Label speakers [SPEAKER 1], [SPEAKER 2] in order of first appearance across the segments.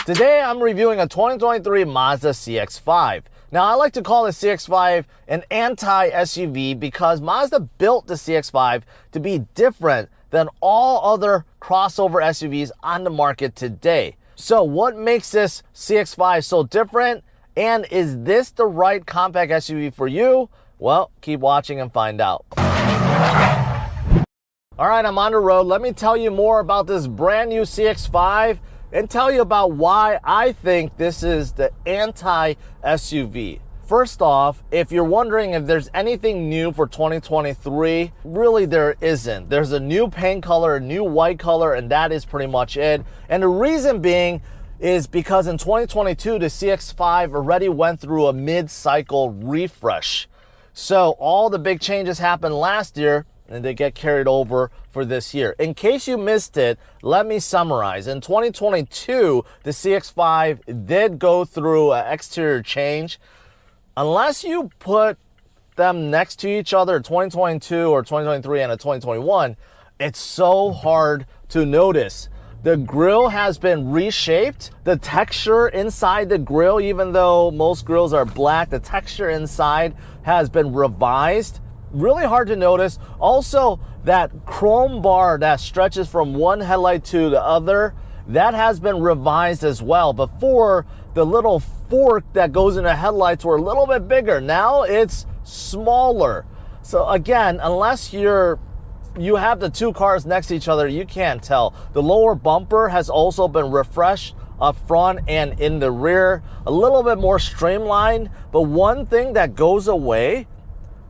[SPEAKER 1] Today I'm reviewing a 2023 Mazda CX-5. Now I like to call the CX-5 an anti-SUV because Mazda built the CX-5 to be different than all other crossover SUVs on the market today. So what makes this CX-5 so different? And is this the right compact SUV for you? Well, keep watching and find out. All right, I'm on the road. Let me tell you more about this brand new CX-5 and tell you about why I think this is the anti-SUV. First off, if you're wondering if there's anything new for 2023, really there isn't. There's a new paint color, a new white color, and that is pretty much it. And the reason being is because in 2022, the CX-5 already went through a mid-cycle refresh. So all the big changes happened last year, and they get carried over for this year. In case you missed it, let me summarize. In 2022, the CX-5 did go through an exterior change. Unless you put them next to each other, 2022 or 2023 and a 2021, it's so hard to notice. The grille has been reshaped. The texture inside the grille, even though most grills are black, the texture inside has been revised. Really hard to notice. Also, that chrome bar that stretches from one headlight to the other, that has been revised as well. Before, the little fork that goes in the headlights were a little bit bigger. Now it's smaller. So again, unless you have the two cars next to each other, you can't tell. The lower bumper has also been refreshed up front and in the rear. A little bit more streamlined, but one thing that goes away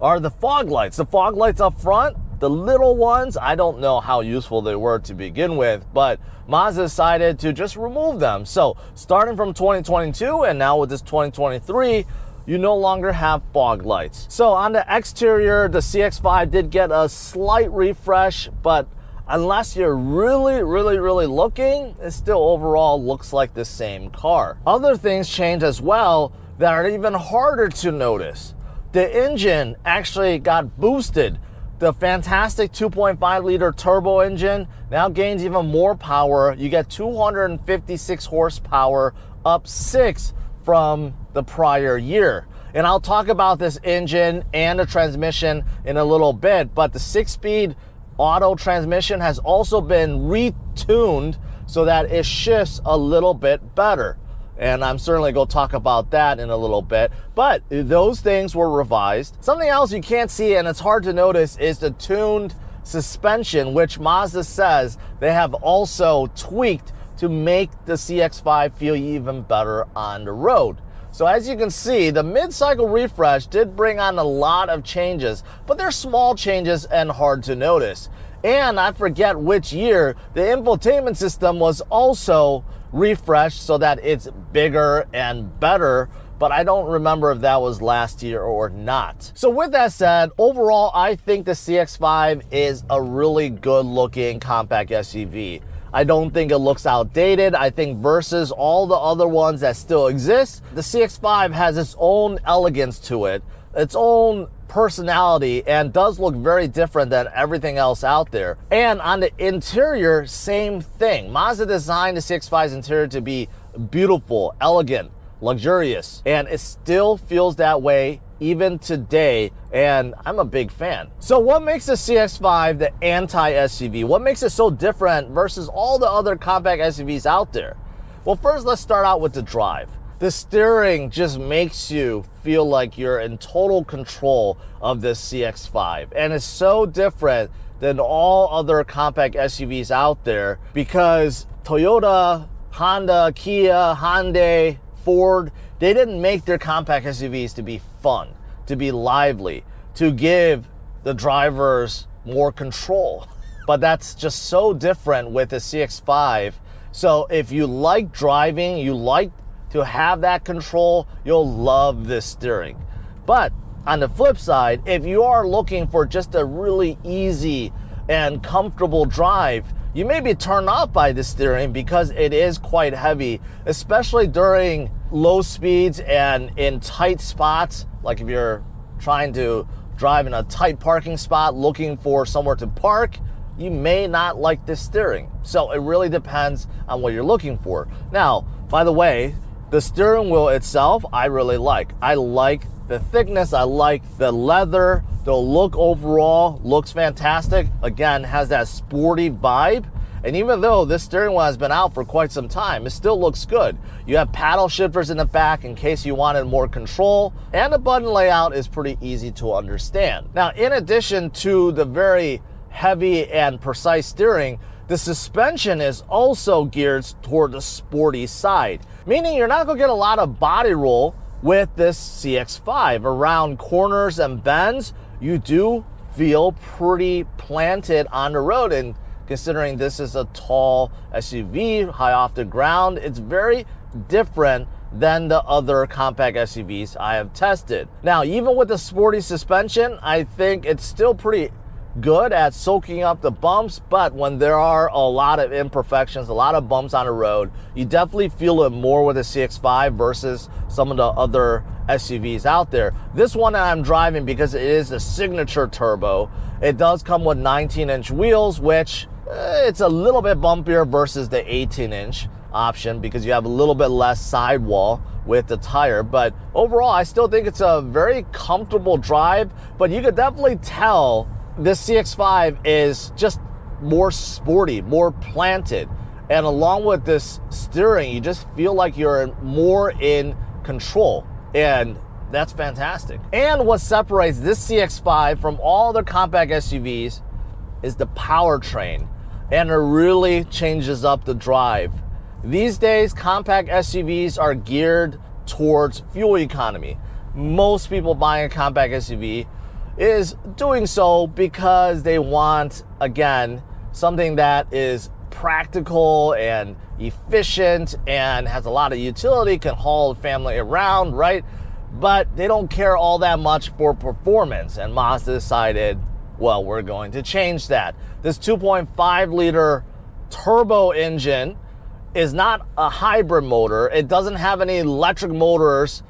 [SPEAKER 1] are the fog lights. The fog lights up front, the little ones, I don't know how useful they were to begin with, but Mazda decided to just remove them. So starting from 2022 and now with this 2023, you no longer have fog lights. So on the exterior, the CX-5 did get a slight refresh, but unless you're really looking, it still overall looks like the same car. Other things change as well that are even harder to notice. The engine actually got boosted. The fantastic 2.5 liter turbo engine now gains even more power. You get 256 horsepower, up 6 from the prior year. And I'll talk about this engine and the transmission in a little bit, but the 6-speed auto transmission has also been retuned so that it shifts a little bit better. And I'm certainly going to talk about that in a little bit. But those things were revised. Something else you can't see and it's hard to notice is the tuned suspension, which Mazda says they have also tweaked to make the CX-5 feel even better on the road. So as you can see, the mid-cycle refresh did bring on a lot of changes, but they're small changes and hard to notice. And I forget which year, the infotainment system was also refreshed so that it's bigger and better, but I don't remember if that was last year or not. So with that said, overall, I think the CX-5 is a really good looking compact SUV. I don't think it looks outdated. I think versus all the other ones that still exist, the CX-5 has its own elegance to it, its own personality, and does look very different than everything else out there. And on the interior, same thing. Mazda designed the CX-5's interior to be beautiful, elegant, luxurious, and it still feels that way even today, and I'm a big fan. So what makes the CX-5 the anti-SUV? What makes it so different versus all the other compact SUVs out there? Well, first let's start out with the drive. The steering just makes you feel like you're in total control of this CX-5, and it's so different than all other compact SUVs out there because Toyota, Honda, Kia, Hyundai, Ford, they didn't make their compact SUVs to be fun, to be lively, to give the drivers more control. But that's just so different with the CX-5. So if you like driving, you like to have that control, you'll love this steering. But on the flip side, if you are looking for just a really easy and comfortable drive, you may be turned off by the steering because it is quite heavy, especially during low speeds and in tight spots. Like if you're trying to drive in a tight parking spot looking for somewhere to park, you may not like the steering. So it really depends on what you're looking for. Now, by the way, the steering wheel itself, I really like. I like the thickness, I like the leather, the look overall looks fantastic. Again, has that sporty vibe. And even though this steering wheel has been out for quite some time, it still looks good. You have paddle shifters in the back in case you wanted more control, and the button layout is pretty easy to understand. Now, in addition to the very heavy and precise steering, the suspension is also geared toward the sporty side, meaning you're not gonna get a lot of body roll with this CX-5. Around corners and bends, you do feel pretty planted on the road, and considering this is a tall SUV, high off the ground, it's very different than the other compact SUVs I have tested. Now, even with the sporty suspension, I think it's still pretty good at soaking up the bumps, but when there are a lot of imperfections, a lot of bumps on the road, you definitely feel it more with the CX-5 versus some of the other SUVs out there. This one that I'm driving, because it is a signature turbo, it does come with 19-inch wheels, which it's a little bit bumpier versus the 18-inch option because you have a little bit less sidewall with the tire. But overall, I still think it's a very comfortable drive, but you could definitely tell this CX-5 is just more sporty, more planted. And along with this steering, you just feel like you're more in control. And that's fantastic. And what separates this CX-5 from all other compact SUVs is the powertrain. And it really changes up the drive. These days, compact SUVs are geared towards fuel economy. Most people buying a compact SUV is doing so because they want, again, something that is practical and efficient and has a lot of utility, can haul the family around, right? But they don't care all that much for performance. And Mazda decided, well, we're going to change that. This 2.5 liter turbo engine is not a hybrid motor. It doesn't have any electric motors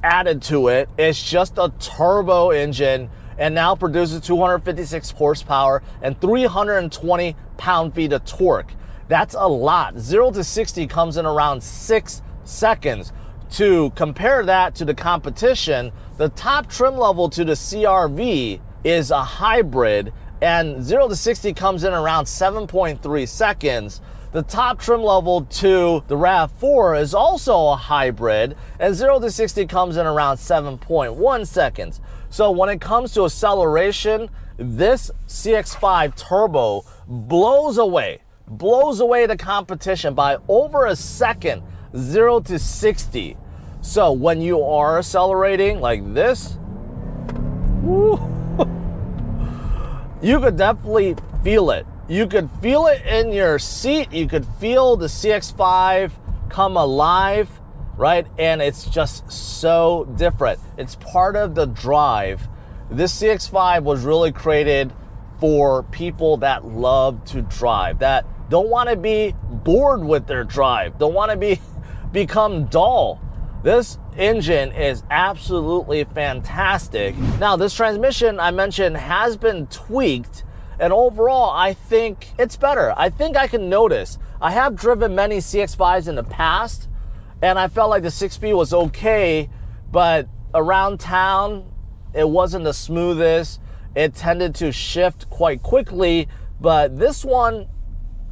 [SPEAKER 1] added to it. It's just a turbo engine, and now produces 256 horsepower and 320 pound-feet of torque. That's a lot. 0 to 60 comes in around 6 seconds. To compare that to the competition, the top trim level to the CR-V is a hybrid, and 0 to 60 comes in around 7.3 seconds. The top trim level to the RAV4 is also a hybrid, and 0 to 60 comes in around 7.1 seconds. So when it comes to acceleration, this CX-5 Turbo blows away the competition by over a second, 0 to 60. So when you are accelerating like this, woo, you could definitely feel it. You could feel it in your seat. You could feel the CX-5 come alive, right? And it's just so different. It's part of the drive. This CX-5 was really created for people that love to drive, that don't want to be bored with their drive, don't want to become dull. This engine is absolutely fantastic. Now, this transmission I mentioned has been tweaked, and overall, I think it's better. I think I can notice. I have driven many CX-5s in the past, and I felt like the 6-speed was okay, but around town, it wasn't the smoothest. It tended to shift quite quickly, but this one,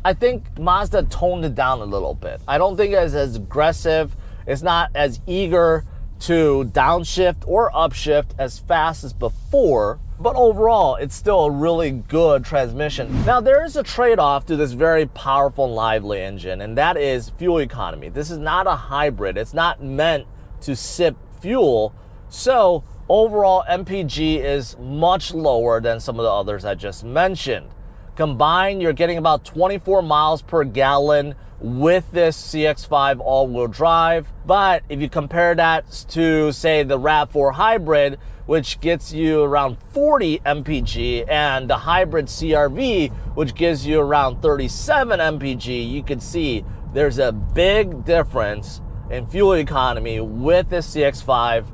[SPEAKER 1] I think Mazda toned it down a little bit. I don't think it's as aggressive. It's not as eager to downshift or upshift as fast as before, but overall, it's still a really good transmission. Now, there is a trade-off to this very powerful and lively engine, and that is fuel economy. This is not a hybrid. It's not meant to sip fuel. So overall, MPG is much lower than some of the others I just mentioned. Combined, you're getting about 24 miles per gallon with this CX-5 all-wheel drive. But if you compare that to, say, the RAV4 hybrid, which gets you around 40 mpg, and the hybrid CR-V, which gives you around 37 mpg, you can see there's a big difference in fuel economy with this CX-5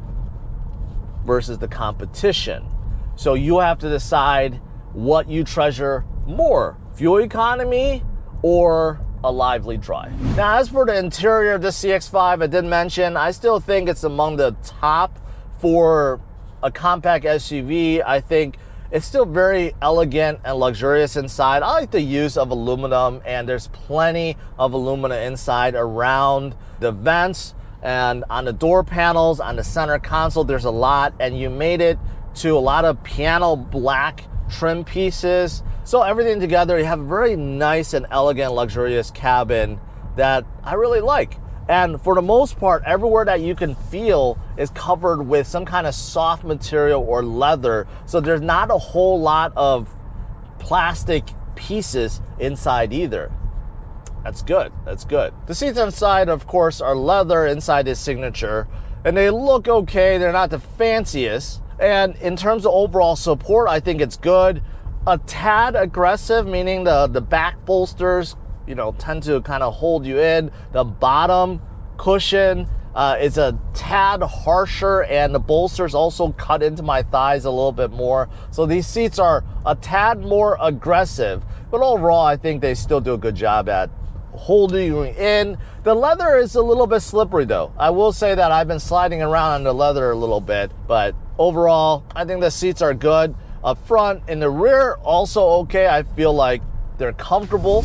[SPEAKER 1] versus the competition. So you have to decide what you treasure more. fuel economy or a lively drive. Now, as for the interior of the CX-5, I did mention, I still think it's among the top for a compact SUV. I think it's still very elegant and luxurious inside. I like the use of aluminum, and there's plenty of aluminum inside around the vents and on the door panels, on the center console, there's a lot, and you made it to a lot of piano black trim pieces. So everything together, you have a very nice and elegant, luxurious cabin that I really like. And for the most part, everywhere that you can feel is covered with some kind of soft material or leather. So there's not a whole lot of plastic pieces inside either. That's good, that's good. The seats inside, of course, are leather inside his signature, and they look okay. They're not the fanciest. And in terms of overall support, I think it's good. A tad aggressive, meaning the back bolsters, you know, tend to kind of hold you in. The bottom cushion is a tad harsher, and the bolsters also cut into my thighs a little bit more. So these seats are a tad more aggressive, but overall, I think they still do a good job at holding you in. The leather is a little bit slippery though. I will say that I've been sliding around on the leather a little bit, but overall, I think the seats are good. Up front, in the rear, also okay. I feel like they're comfortable.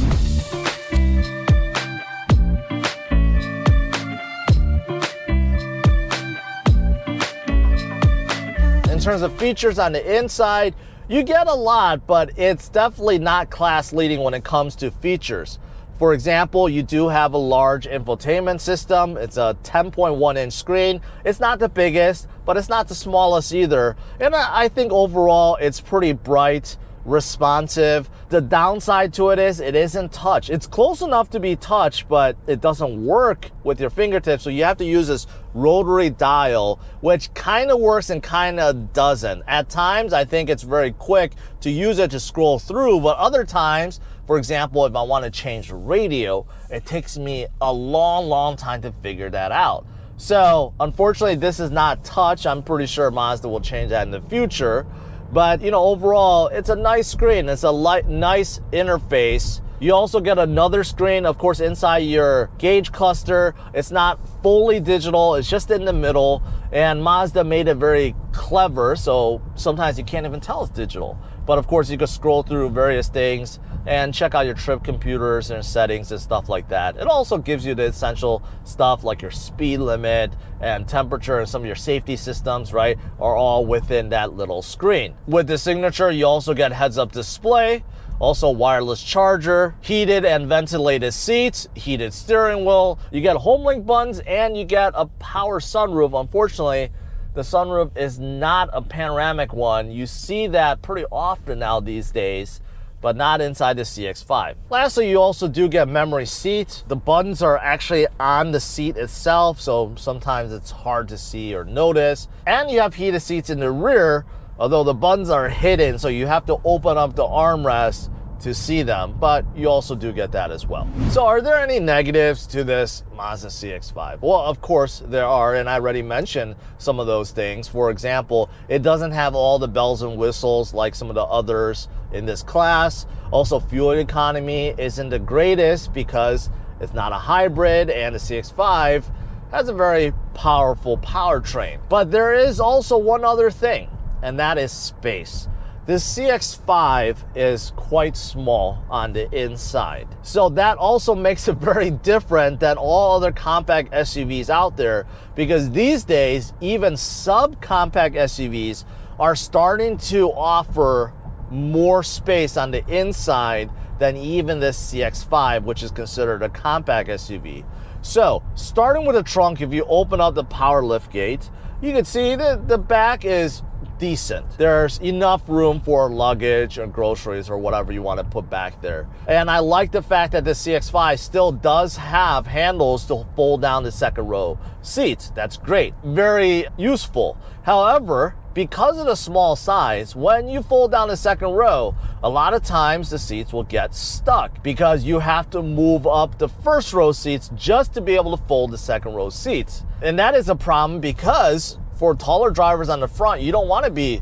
[SPEAKER 1] In terms of features on the inside, you get a lot, but it's definitely not class leading when it comes to features. For example, you do have a large infotainment system. It's a 10.1-inch screen. It's not the biggest, but it's not the smallest either. And I think overall, it's pretty bright, responsive. The downside to it is it isn't touch. It's close enough to be touch, but it doesn't work with your fingertips. So you have to use this rotary dial, which kind of works and kind of doesn't. At times, I think it's very quick to use it to scroll through, but other times, for example, if I want to change the radio, it takes me a long time to figure that out. So unfortunately, this is not touch. I'm pretty sure Mazda will change that in the future. But you know, overall, it's a nice screen. It's a nice interface. You also get another screen, of course, inside your gauge cluster. It's not fully digital, it's just in the middle. And Mazda made it very clever, so sometimes you can't even tell it's digital. But of course, you can scroll through various things and check out your trip computers and settings and stuff like that. It also gives you the essential stuff like your speed limit and temperature, and some of your safety systems, right, are all within that little screen. With the signature, you also get heads-up display, also wireless charger, heated and ventilated seats, heated steering wheel. You get HomeLink buttons, and you get a power sunroof. Unfortunately, the sunroof is not a panoramic one. You see that pretty often now these days, but not inside the CX-5. Lastly, you also do get memory seats. The buttons are actually on the seat itself, so sometimes it's hard to see or notice. And you have heated seats in the rear, although the buttons are hidden, so you have to open up the armrest to see them, but you also do get that as well. So are there any negatives to this Mazda CX-5? Well, of course there are, and I already mentioned some of those things. For example, it doesn't have all the bells and whistles like some of the others in this class. Also, fuel economy isn't the greatest because it's not a hybrid, and the CX-5 has a very powerful powertrain. But there is also one other thing, and that is space. This CX-5 is quite small on the inside. So that also makes it very different than all other compact SUVs out there, because these days, even subcompact SUVs are starting to offer more space on the inside than even this CX-5, which is considered a compact SUV. So starting with the trunk, if you open up the power lift gate, you can see that the back is decent. There's enough room for luggage or groceries or whatever you want to put back there. And I like the fact that the CX-5 still does have handles to fold down the second row seats. That's great. Very useful. However, because of the small size, when you fold down the second row, a lot of times the seats will get stuck because you have to move up the first row seats just to be able to fold the second row seats. And that is a problem because for taller drivers on the front, you don't want to be,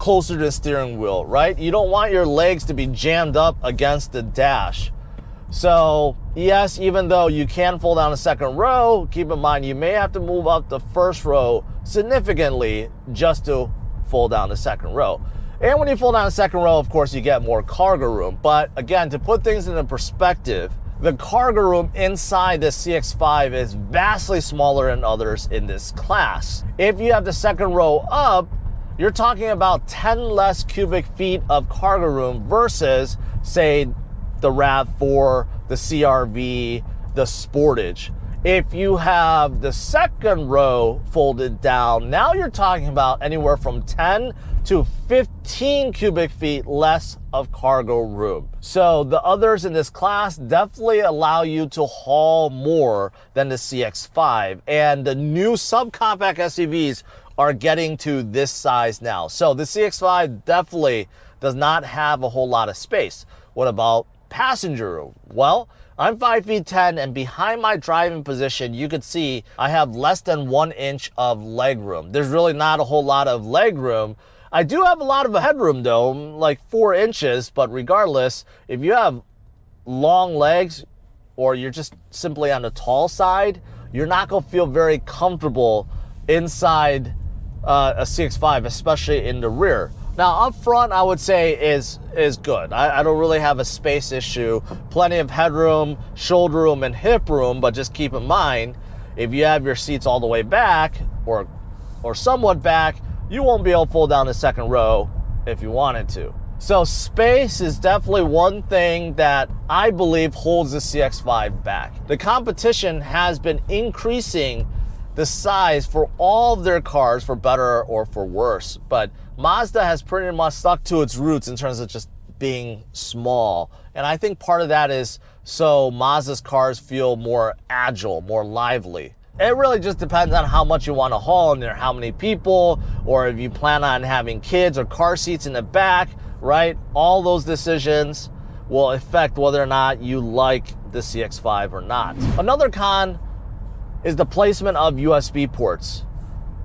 [SPEAKER 1] closer to the steering wheel, right? You don't want your legs to be jammed up against the dash. So yes, even though you can fold down the second row, keep in mind you may have to move up the first row significantly just to fold down the second row. And when you fold down the second row, of course, you get more cargo room. But again, to put things into perspective, the cargo room inside the CX-5 is vastly smaller than others in this class. If you have the second row up, you're talking about 10 less cubic feet of cargo room versus, say, the RAV4, the CR-V, the Sportage. If you have the second row folded down, now you're talking about anywhere from 10 to 15 cubic feet less of cargo room. So the others in this class definitely allow you to haul more than the CX-5. And the new subcompact SUVs are getting to this size now. So the CX-5 definitely does not have a whole lot of space. What about passenger room? Well, I'm 5'10", and behind my driving position, you can see I have less than 1 inch of leg room. There's really not a whole lot of leg room. I do have a lot of headroom though, like 4 inches, but regardless, if you have long legs or you're just simply on the tall side, you're not gonna feel very comfortable inside a CX-5, especially in the rear. Now, up front, I would say is good. I don't really have a space issue. Plenty of headroom, shoulder room, and hip room, but just keep in mind, if you have your seats all the way back or somewhat back, you won't be able to fold down the second row if you wanted to. So space is definitely one thing that I believe holds the CX-5 back. The competition has been increasing the size for all of their cars, for better or for worse. But Mazda has pretty much stuck to its roots in terms of just being small. And I think part of that is so Mazda's cars feel more agile, more lively. It really just depends on how much you want to haul in there, how many people, or if you plan on having kids or car seats in the back, right? All those decisions will affect whether or not you like the CX-5 or not. Another con is the placement of USB ports.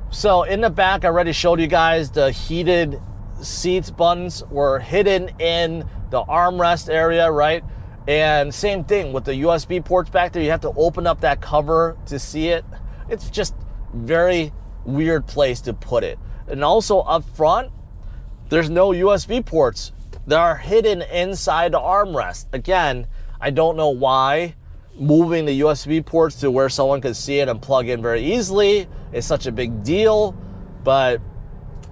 [SPEAKER 1] So in the back, I already showed you guys the heated seats buttons were hidden in the armrest area, right? And same thing with the USB ports back there. You have to open up that cover to see it. It's just very weird place to put it. And also up front, there's no USB ports. They are hidden inside the armrest. Again, I don't know why moving the USB ports to where someone could see it and plug in very easily is such a big deal, but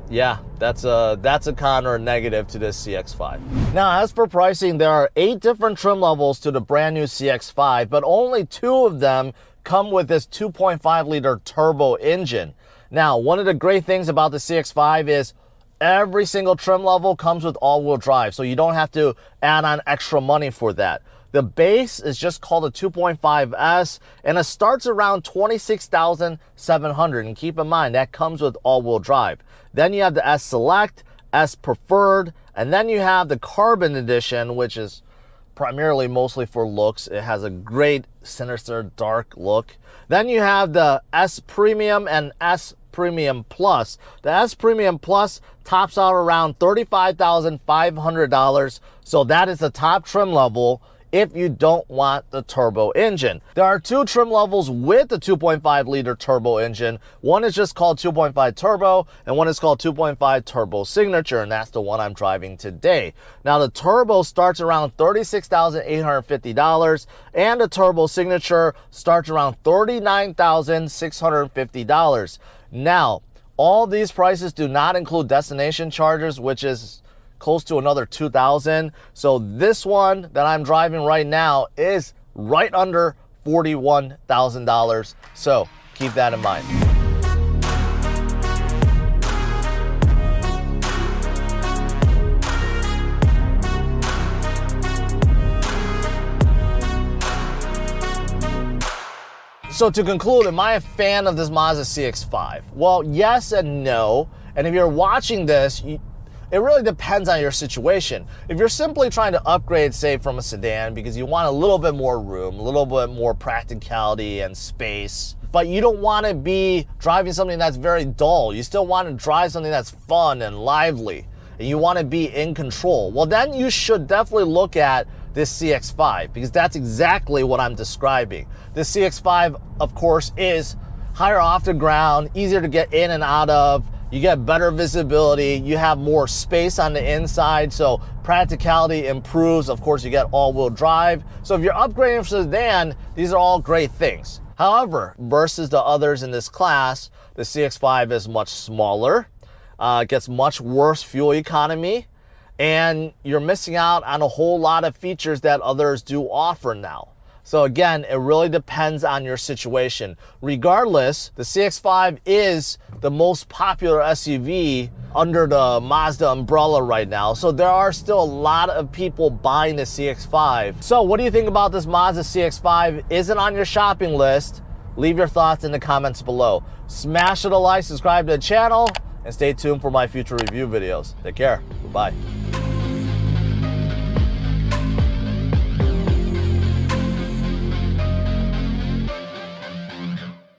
[SPEAKER 1] yeah, that's a con or a negative to this CX-5. Now, as for pricing, there are 8 different trim levels to the brand new CX-5, but only 2 of them come with this 2.5 liter turbo engine. Now, one of the great things about the CX-5 is every single trim level comes with all-wheel drive, so you don't have to add on extra money for that. The base is just called a 2.5S, and it starts around $26,700. And keep in mind, that comes with all-wheel drive. Then you have the S Select, S Preferred, and then you have the Carbon Edition, which is primarily mostly for looks. It has a great sinister dark look. Then you have the S Premium and S Premium Plus. The S Premium Plus tops out around $35,500. So that is the top trim level if you don't want the turbo engine. There are 2 trim levels with the 2.5 liter turbo engine. One is just called 2.5 Turbo, and one is called 2.5 Turbo Signature, and that's the one I'm driving today. Now, the turbo starts around $36,850, and the Turbo Signature starts around $39,650. Now, all these prices do not include destination charges, which is close to another $2,000. So this one that I'm driving right now is right under $41,000. So keep that in mind. So to conclude, am I a fan of this Mazda CX-5? Well, yes and no. And if you're watching this, it really depends on your situation. If you're simply trying to upgrade, say, from a sedan because you want a little bit more room, a little bit more practicality and space, but you don't want to be driving something that's very dull. You still want to drive something that's fun and lively. and you want to be in control, well, then you should definitely look at this CX5, because that's exactly what I'm describing. This CX5, of course, is higher off the ground, easier to get in and out of. You get better visibility, you have more space on the inside, so practicality improves. Of course, you get all-wheel drive. So if you're upgrading from sedan, these are all great things. However, versus the others in this class, the CX5 is much smaller, gets much worse fuel economy, and you're missing out on a whole lot of features that others do offer now. So again, it really depends on your situation. Regardless, the CX-5 is the most popular SUV under the Mazda umbrella right now. So there are still a lot of people buying the CX-5. So what do you think about this Mazda CX-5? Is it on your shopping list? Leave your thoughts in the comments below. Smash it a like, subscribe to the channel, and stay tuned for my future review videos. Take care. Bye.